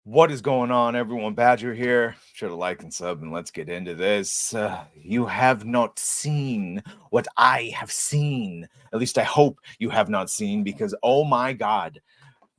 What is going on, everyone? Badger here. Should have liked and sub, and let's get into this. You have not seen what I have seen. At least I hope you have not seen, because oh my god,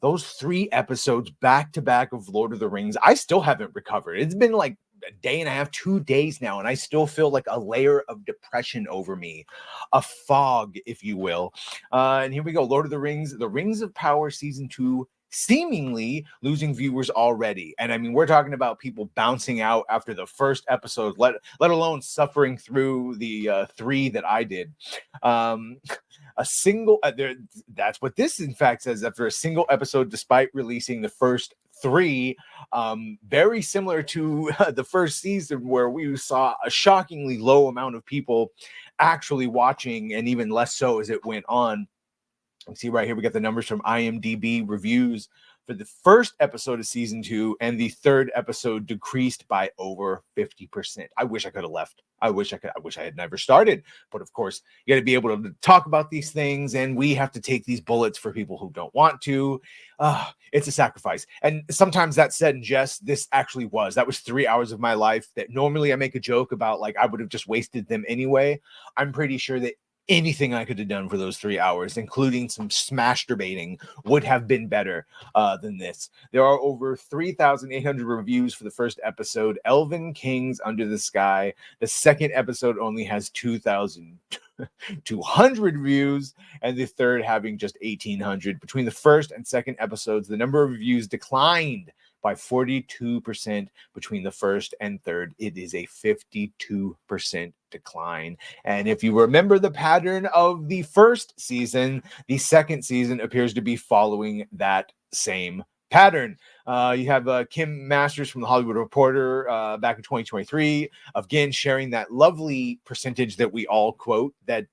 those 3 episodes back to back of Lord of the Rings, I still haven't recovered. It's been like a day and a half, 2 days now, and I still feel like a layer of depression over me, a fog, if you will. And here we go, Lord of the Rings, The Rings of Power Season 2, seemingly losing viewers already. And I mean, we're talking about people bouncing out after the first episode, let alone suffering through the 3 that I did. Um, a single that's what this in fact says, after a single episode despite releasing the first 3, very similar to the first season, where we saw a shockingly low amount of people actually watching, and even less so as it went on. See right here, we got the numbers from IMDb reviews for the first episode of season 2, and the third episode decreased by over 50%. I wish I could have left. I wish I had never started. But of course, you got to be able to talk about these things, and we have to take these bullets for people who don't want to. It's a sacrifice. And sometimes that's said in jest. This actually was. That was 3 hours of my life that normally I make a joke about, like I would have just wasted them anyway. I'm pretty sure that anything I could have done for those 3 hours, including some masturbating, would have been better than this. There are over 3,800 reviews for the first episode, Elven Kings Under the Sky. The second episode only has 2,200 views, and the third having just 1,800. Between the first and second episodes, the number of reviews declined by 42% between the first and third. It is a 52% decline. And if you remember the pattern of the first season, the second season appears to be following that same pattern. You have Kim Masters from the Hollywood Reporter back in 2023, again sharing that lovely percentage that we all quote, that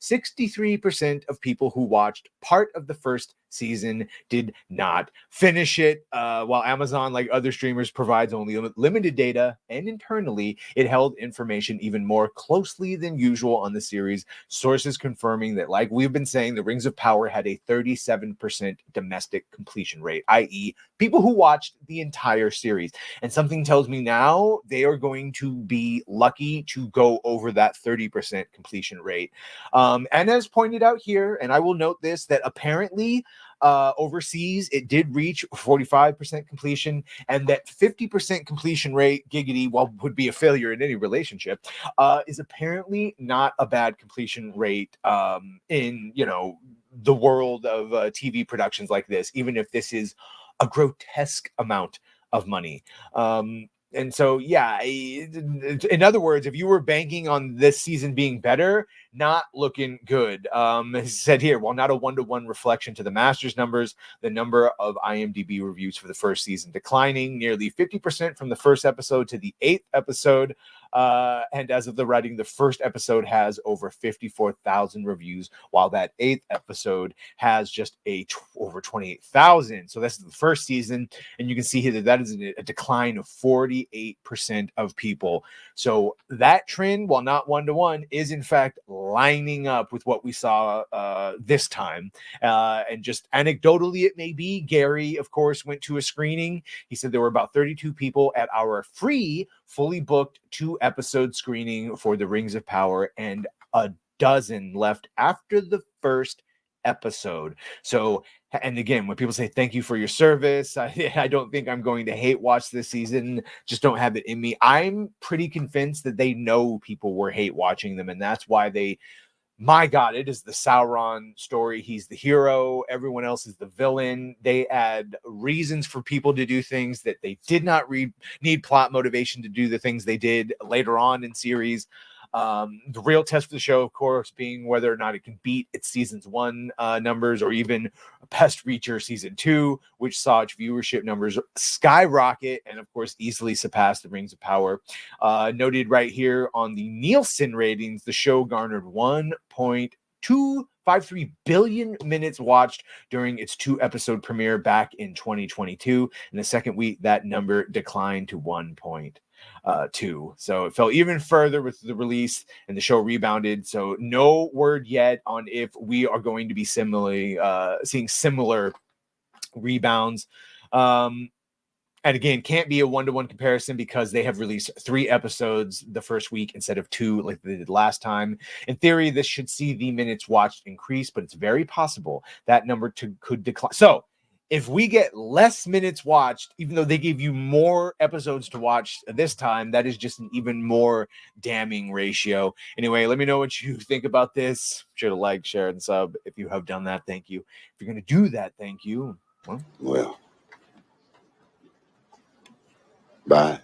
63% of people who watched part of the first season did not finish it, while Amazon, like other streamers, provides only limited data, and internally it held information even more closely than usual on the series, sources confirming that, like we've been saying, the Rings of Power had a 37% domestic completion rate, i.e. people who watched the entire series. And something tells me now they are going to be lucky to go over that 30% completion rate. And as pointed out here, and I will note this, that apparently overseas it did reach 45% completion, and that 50% completion rate, giggity, while would be a failure in any relationship, is apparently not a bad completion rate in, the world of TV productions like this, even if this is a grotesque amount of money. And so, yeah, in other words, if you were banking on this season being better, not looking good. As said here, while not a one-to-one reflection to the Masters numbers, the number of IMDb reviews for the first season declining nearly 50% from the first episode to the 8th episode. And as of the writing, the first episode has over 54,000 reviews, while that 8th episode has just over 28,000. So that's the first season, and you can see here that is a decline of 48% of people. So that trend, while not one-to-one, is in fact lining up with what we saw this time. And just anecdotally, it may be, Gary, of course, went to a screening. He said there were about 32 people at our free, fully booked 2-episode screening for The Rings of Power, and a dozen left after the first episode. So, and again, when people say thank you for your service, I don't think I'm going to hate watch this season. Just don't have it in me. I'm pretty convinced that they know people were hate watching them, and that's why my God, it is the Sauron story. He's the hero. Everyone else is the villain. They add reasons for people to do things that they did not need plot motivation to do the things they did later on in series. The real test for the show, of course, being whether or not it can beat its season's 1 numbers, or even Pest Reacher season 2, which saw its viewership numbers skyrocket and, of course, easily surpass The Rings of Power. Noted right here on the Nielsen ratings, the show garnered 1.253 billion minutes watched during its 2-episode premiere back in 2022. In the second week, that number declined to 1.2. So it fell even further with the release, and the show rebounded. So no word yet on if we are going to be similarly seeing similar rebounds. And again, can't be a one-to-one comparison because they have released 3 episodes the first week instead of 2 like they did last time. In theory, this should see the minutes watched increase, but it's very possible that number could decline. So if we get less minutes watched, even though they gave you more episodes to watch this time, that is just an even more damning ratio. Anyway, let me know what you think about this. Be sure to like, share, and sub. If you have done that, thank you. If you're going to do that, thank you. Well, bye.